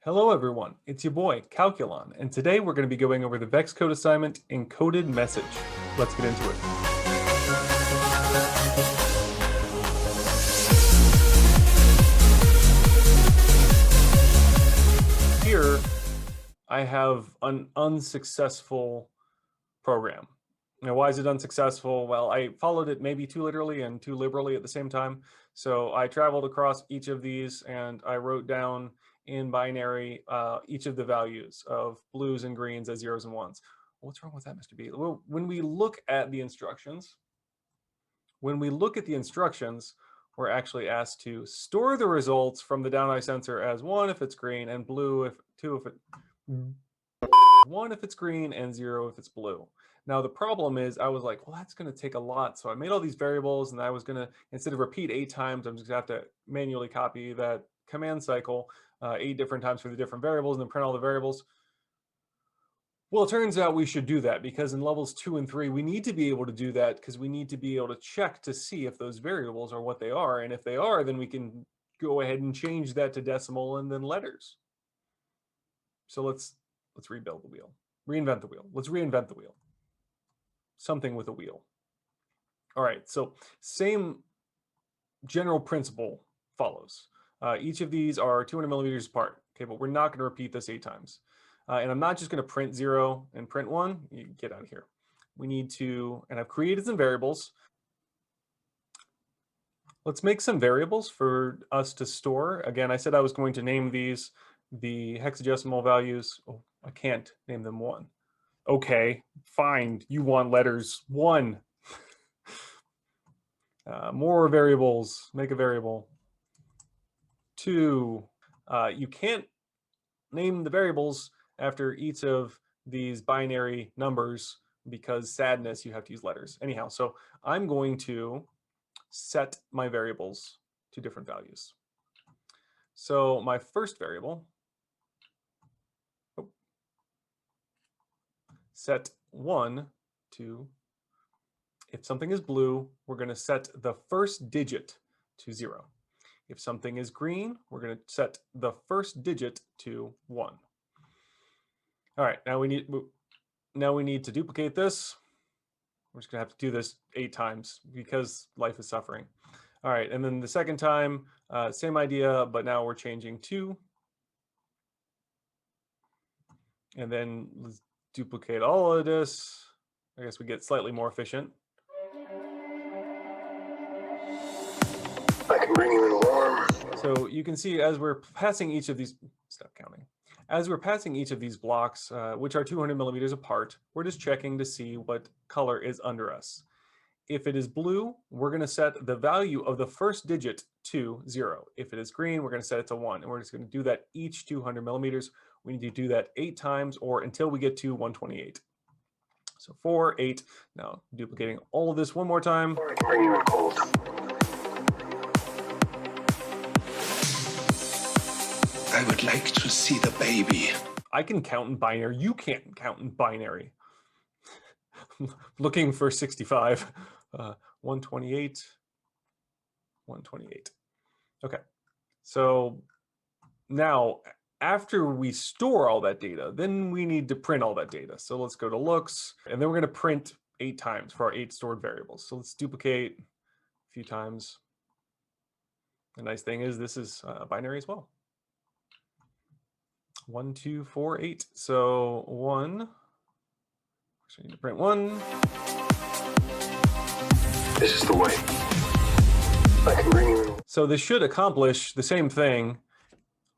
Hello everyone, it's your boy, Calculon, and today we're going to be going over the VEXcode assignment, Encoded Message. Let's get into it. Here, I have an unsuccessful program. Now, why is it unsuccessful? Well, I followed it maybe too literally and too liberally at the same time. So I traveled across each of these and I wrote down in binary each of the values of blues and greens as zeros and ones. What's wrong with that, Mr. B? Well, when we look at the instructions, we're actually asked to store the results from the down eye sensor as one if it's green and blue if two if it one if it's green and zero if it's blue. Now the problem is I was like, well, that's going to take a lot. So I made all these variables and I was going to, instead of repeat 8 times, I'm just going to have to manually copy that command cycle 8 different times for the different variables and then print all the variables. Well, it turns out we should do that because in levels 2 and 3, we need to be able to do that because we need to be able to check to see if those variables are what they are. And if they are, then we can go ahead and change that to decimal and then letters. So let's rebuild the wheel. Reinvent the wheel. Let's reinvent the wheel. Something with a wheel. All right, so same general principle follows. Each of these are 200 millimeters apart, okay, but we're not going to repeat this 8 times. And I'm not just going to print 0 and print 1. You get out of here. We need to, and I've created some variables. Let's make some variables for us to store. Again, I said I was going to name these the hexadecimal values. Oh, I can't name them 1. Okay, fine. You want letters 1. More variables. Make a variable. 2. You can't name the variables after each of these binary numbers because sadness, you have to use letters. Anyhow, so I'm going to set my variables to different values. So my first variable, set 1 to, if something is blue, we're going to set the first digit to 0. If something is green, we're going to set the first digit to 1. All right, now we need to duplicate this. We're just going to have to do this 8 times because life is suffering. All right, and then the second time, same idea, but now we're changing 2. And then let's duplicate all of this. I guess we get slightly more efficient. I can bring you in warm. So you can see as we're passing each of these, stop counting. As we're passing each of these blocks, which are 200 millimeters apart, we're just checking to see what color is under us. If it is blue, we're going to set the value of the first digit to 0. If it is green, we're going to set it to 1. And we're just going to do that each 200 millimeters. We need to do that 8 times or until we get to 128. So 4, 8. Now duplicating all of this one more time. I can bring you in cold. I would like to see the baby. I can count in binary. You can't count in binary. Looking for 65. 128. 128. Okay. So now, after we store all that data, then we need to print all that data. So let's go to looks, and then we're going to print 8 times for our 8 stored variables. So let's duplicate a few times. The nice thing is this is binary as well. 1, 2, 4, 8. So 1. So I need to print 1. This is the way. I can bring you in. So this should accomplish the same thing,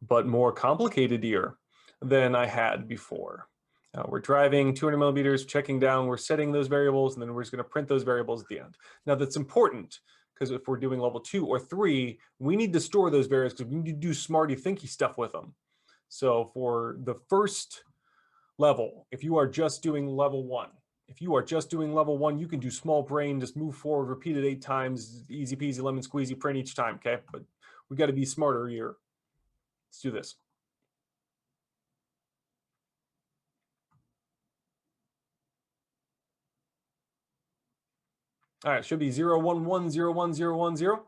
but more complicated here than I had before. We're driving 200 millimeters, checking down, we're setting those variables, and then we're just going to print those variables at the end. Now that's important because if we're doing level 2 or 3, we need to store those variables because we need to do smarty thinky stuff with them. So for the first level, if you are just doing level 1, you can do small brain, just move forward, repeat it 8 times, easy peasy, lemon squeezy, print each time, okay? But we got to be smarter here. Let's do this. All right, should be 0, 1, 1, 0, 1, 0, 1, 0.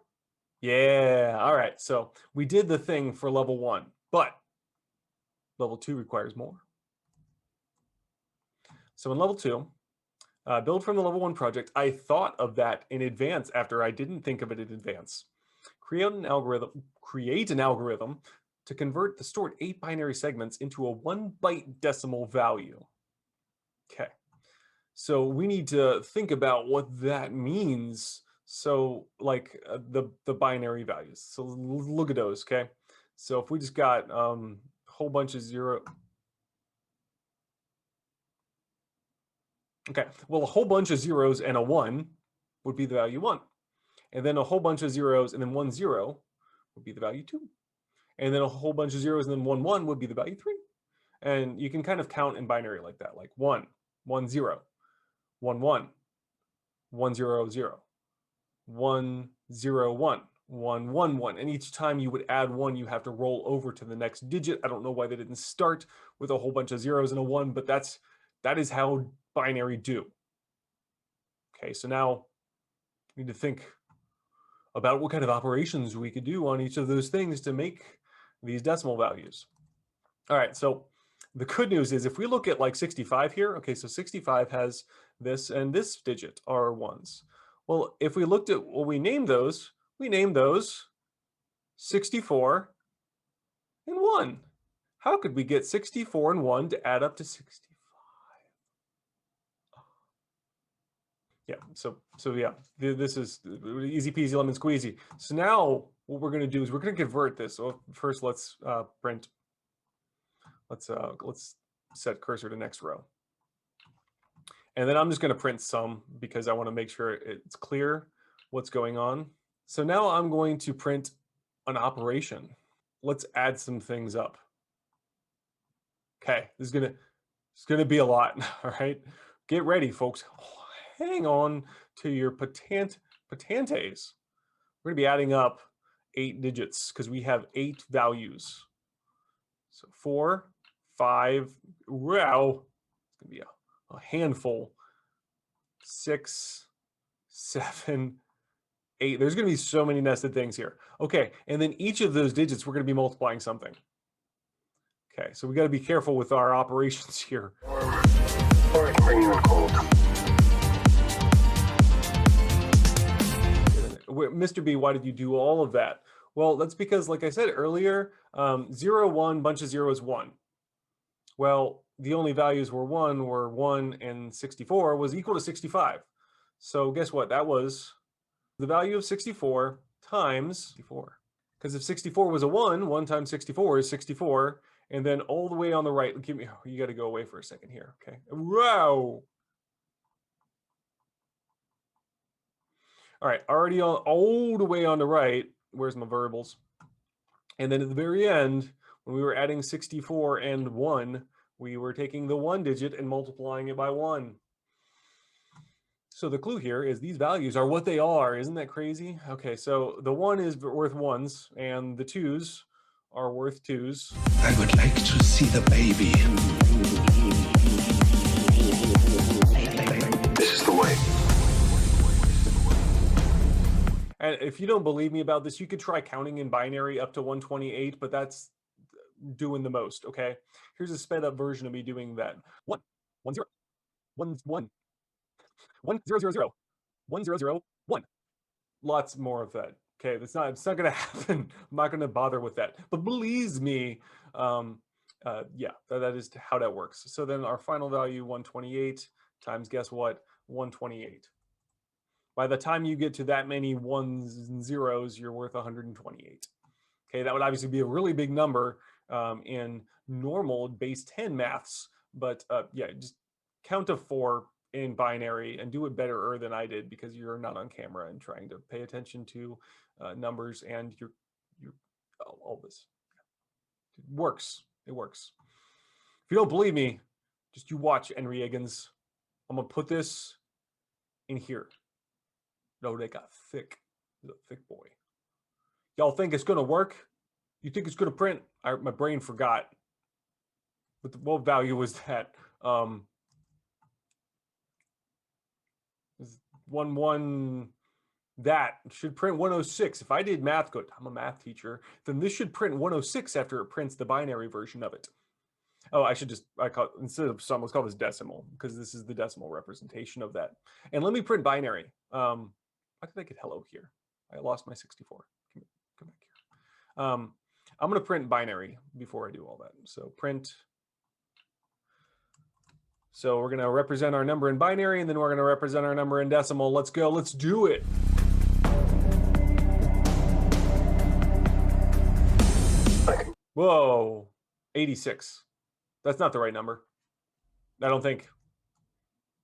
Yeah, all right, so we did the thing for level 1, but Level 2 requires more. So in level 2, build from the level 1 project. I thought of that in advance after I didn't think of it in advance. Create an algorithm to convert the stored 8 binary segments into a 1-byte decimal value. Okay, so we need to think about what that means. So like the binary values. So look at those, okay? So if we just got a whole bunch of 0. Okay, well, a whole bunch of zeros and a 1 would be the value 1. And then a whole bunch of zeros and then 1 0 would be the value 2. And then a whole bunch of zeros and then 1 1 would be the value 3. And you can kind of count in binary like that, like 1 1 0 1 1 1 0 0 1 0 1 1 1 1. And each time you would add 1, you have to roll over to the next digit. I don't know why they didn't start with a whole bunch of zeros and a 1, but that is how binary do. Okay, so now we need to think about what kind of operations we could do on each of those things to make these decimal values. All right, so the good news is if we look at like 65 here, okay, so 65 has this and this digit are 1s. Well, if we looked at what we named those 64 and 1. How could we get 64 and 1 to add up to 65? Yeah, so yeah, this is easy peasy lemon squeezy. So now what we're going to do is we're going to convert this. So first, let's print. Let's set cursor to next row, and then I'm just going to print sum because I want to make sure it's clear what's going on. So now I'm going to print an operation. Let's add some things up. Okay, this is gonna be a lot. All right, get ready, folks. Hang on to your patantes. We're going to be adding up 8 digits because we have 8 values. So 4, 5, wow, it's going to be a handful. 6, 7, 8. There's going to be so many nested things here. Okay, and then each of those digits, we're going to be multiplying something. Okay, so we got to be careful with our operations here. Mr. B, why did you do all of that? Well, that's because, like I said earlier, 0, 1, bunch of zeros, 1. Well, the only values were 1 and 64 was equal to 65. So guess what? That was the value of 64 times 64. Because if 64 was a 1 times 64 is 64. And then all the way on the right, you got to go away for a second here. Okay. Wow. All right, already on all the way on the right, where's my variables? And then at the very end, when we were adding 64 and 1, we were taking the 1 digit and multiplying it by 1. So the clue here is these values are what they are. Isn't that crazy? Okay, so the 1 is worth 1s and the 2s are worth 2s. I would like to see the baby. This is the way. And if you don't believe me about this, you could try counting in binary up to 128, but that's doing the most, okay? Here's a sped up version of me doing that. 1, 1, 0, 1, 1, 1, 0, 0, 0, 1, 0, 0, 1. Lots more of that, okay? It's not gonna happen. I'm not gonna bother with that. But believe me, yeah, that is how that works. So then our final value, 128 times, guess what? 128. By the time you get to that many 1s and 0s, you're worth 128. Okay, that would obviously be a really big number in normal base 10 maths, but yeah, just count to 4 in binary and do it better than I did because you're not on camera and trying to pay attention to numbers and you're all this. It works. It works. If you don't believe me, just you watch Henry Eggins. I'm gonna put this in here. No, they got thick. He's a thick boy. Y'all think it's gonna work? You think it's gonna print? My brain forgot. What value was that? 1 that should print 106. If I did math good, I'm a math teacher, then this should print 106 after it prints the binary version of it. Oh, I call instead of sum, let's call this decimal because this is the decimal representation of that. And let me print binary. Why did I get hello here? I lost my 64. Come back here. I'm going to print binary before I do all that. So print. So we're going to represent our number in binary, and then we're going to represent our number in decimal. Let's go. Let's do it. Whoa, 86. That's not the right number. I don't think.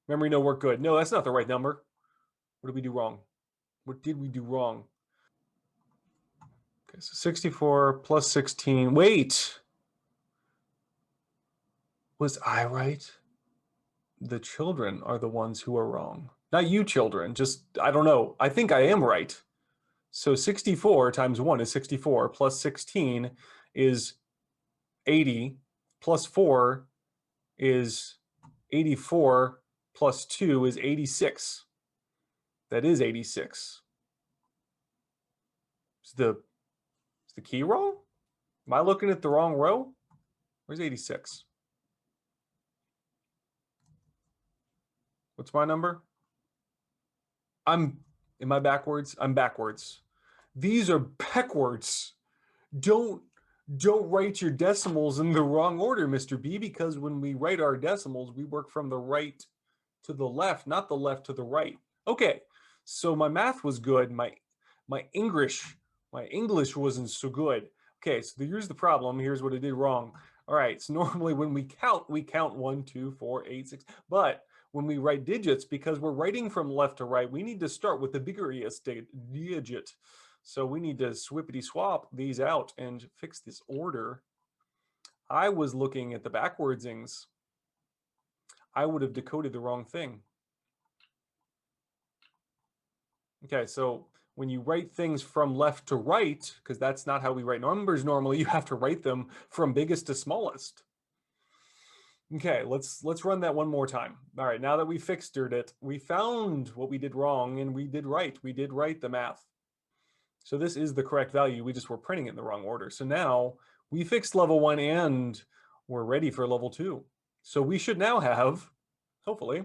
Memory no work good. No, that's not the right number. What did we do wrong? What did we do wrong? Okay, so 64 plus 16. Wait. Was I right? The children are the ones who are wrong. Not you children, just, I don't know. I think I am right. So 64 times 1 is 64, plus 16 is 80, plus 4 is 84, plus 2 is 86. That is 86. Is the key wrong? Am I looking at the wrong row? Where's 86? What's my number? Am I backwards? I'm backwards. These are backwards. Don't write your decimals in the wrong order, Mr. B, because when we write our decimals, we work from the right to the left, not the left to the right. Okay, so my math was good. My English wasn't so good. Okay, so here's the problem. Here's what I did wrong. All right, so normally when we count 1, 2, 4, 8, 6. But when we write digits, because we're writing from left to right, we need to start with the biggest digit. So we need to swippity swap these out and fix this order. I was looking at the backwardsings. I would have decoded the wrong thing. Okay, so when you write things from left to right, because that's not how we write numbers normally, you have to write them from biggest to smallest. Okay, let's run that one more time. All right, now that we fixed it, we found what we did wrong and we did right. We did write the math. So this is the correct value. We just were printing it in the wrong order. So now we fixed level 1 and we're ready for level 2. So we should now have, hopefully,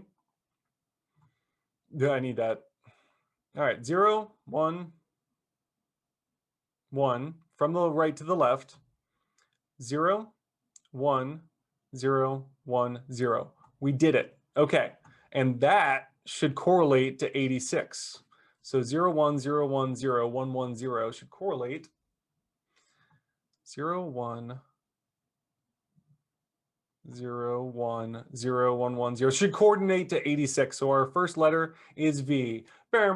I need that. All right, 0, 1, 1, from the right to the left, 0, 1, 0, 1, 0. We did it. Okay, and that should correlate to 86. So 0, 1, 0, 1, 0, 1, 1, 0 should correlate 0, 1, 0, 1, 0, 1, 1, 0 should coordinate to 86. So our first letter is V. So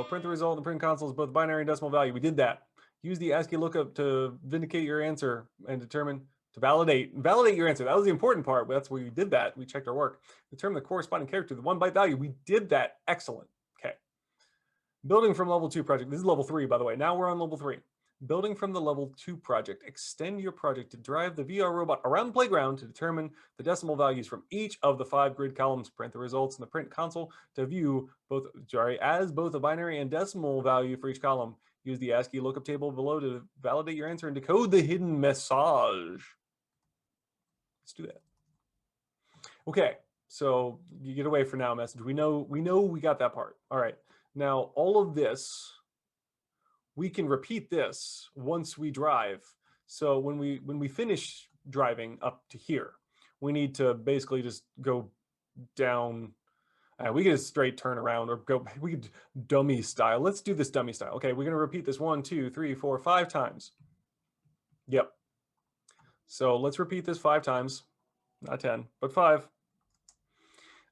print the result in the print console is both binary and decimal value. We did that. Use the ASCII lookup to vindicate your answer and determine to validate your answer. That was the important part. That's where we did that. We checked our work. Determine the corresponding character, the 1 byte value. We did that. Excellent. Okay. Building from level 2 project. This is level 3, by the way. Now we're on level 3. Building from the level 2 project. Extend your project to drive the VR robot around the playground to determine the decimal values from each of the 5 grid columns. Print the results in the print console to view both a binary and decimal value for each column. Use the ASCII lookup table below to validate your answer and decode the hidden message. Let's do that. Okay, so you get away for now message. We know we got that part. All right. Now all of this, we can repeat this once we drive. So when we finish driving up to here, we need to basically just go down. We can just straight turn around or go, we could dummy style. Let's do this dummy style. Okay, we're gonna repeat this 1, 2, 3, 4, 5 times. Yep. So let's repeat this 5 times, not 10, but 5.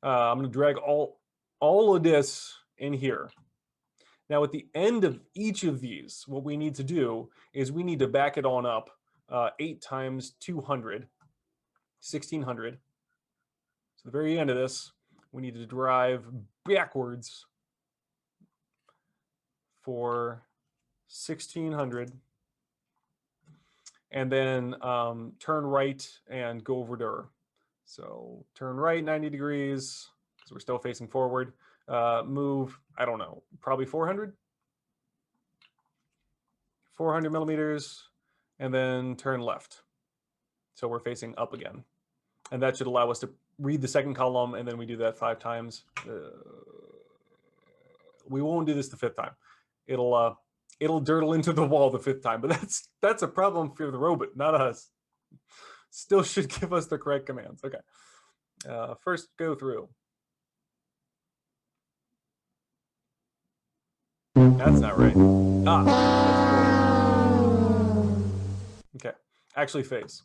I'm gonna drag all of this in here. Now at the end of each of these, what we need to do is we need to back it on up 8 times 200, 1600. So the very end of this, we need to drive backwards for 1600 and then turn right and go over there. So turn right 90 degrees because we're still facing forward. Move, I don't know, probably 400 millimeters, and then turn left. So we're facing up again. And that should allow us to read the second column, and then we do that 5 times. We won't do this the 5th time. It'll dirtle into the wall the 5th time, but that's a problem for the robot, not us. Still should give us the correct commands. Okay. First go through. That's not right. Okay. Actually face.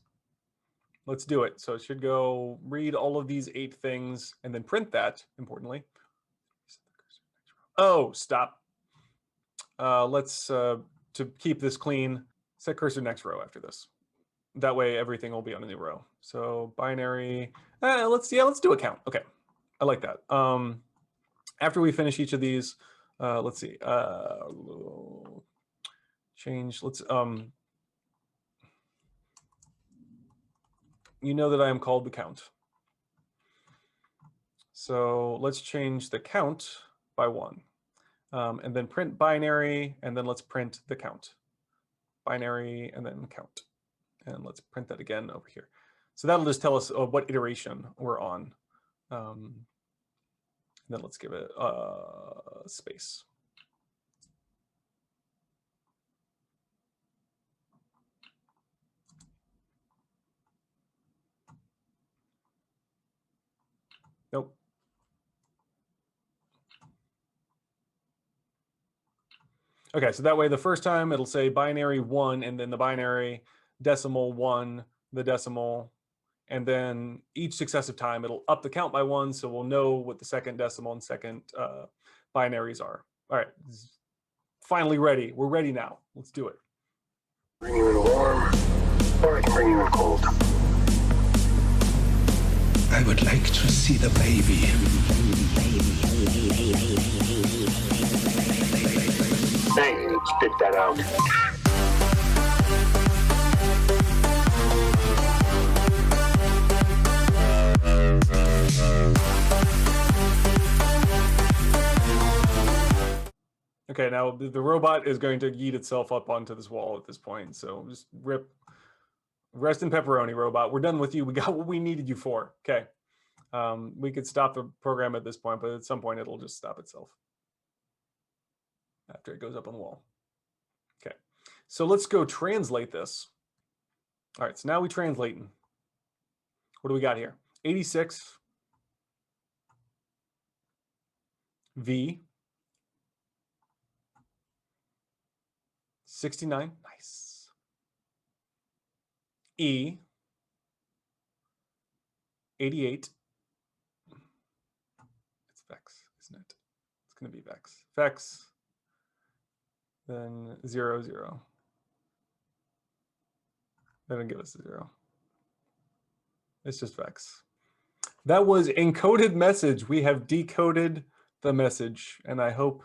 Let's do it. So it should go read all of these 8 things and then print that, importantly. Oh, stop. Let's, to keep this clean, set cursor next row after this. That way everything will be on a new row. So binary, let's do a count. Okay, I like that. After we finish each of these, let's see, change, let's, you know that I am called the count. So let's change the count by 1. And then print binary, and then let's print the count. Binary, and then count. And let's print that again over here. So that'll just tell us what iteration we're on. Then let's give it space. Nope. Okay, so that way the first time it'll say binary 1, and then the binary decimal 1, the decimal, and then each successive time it'll up the count by 1, so we'll know what the second decimal and second binaries are. All right, finally ready. We're ready now. Let's do it. Bring you in warm, or I can bring you in cold. I would like to see the baby. Hey, spit that out. Okay, now the robot is going to yeet itself up onto this wall at this point. So just rest in pepperoni, robot. We're done with you. We got what we needed you for. Okay. We could stop the program at this point, but at some point it'll just stop itself after it goes up on the wall. Okay, so let's go translate this. All right, so now we translate. What do we got here? 86 V 69, nice. E 88. It's Vex, isn't it? It's going to be Vex. Vex. Then 0, 0. They don't give us a 0. It's just Vex. That was encoded message. We have decoded the message, and I hope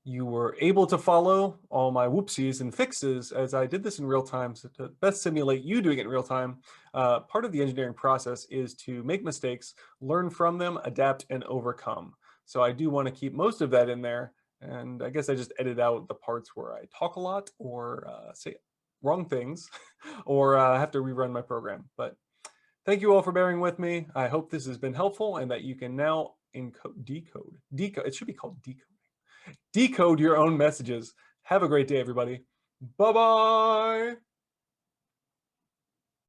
you were able to follow all my whoopsies and fixes as I did this in real time. So to best simulate you doing it in real time, part of the engineering process is to make mistakes, learn from them, adapt, and overcome. So I do want to keep most of that in there. And I guess I just edit out the parts where I talk a lot or say wrong things or have to rerun my program. But thank you all for bearing with me. I hope this has been helpful and that you can now decode. It should be called decoding. Decode your own messages. Have a great day, everybody. Bye-bye.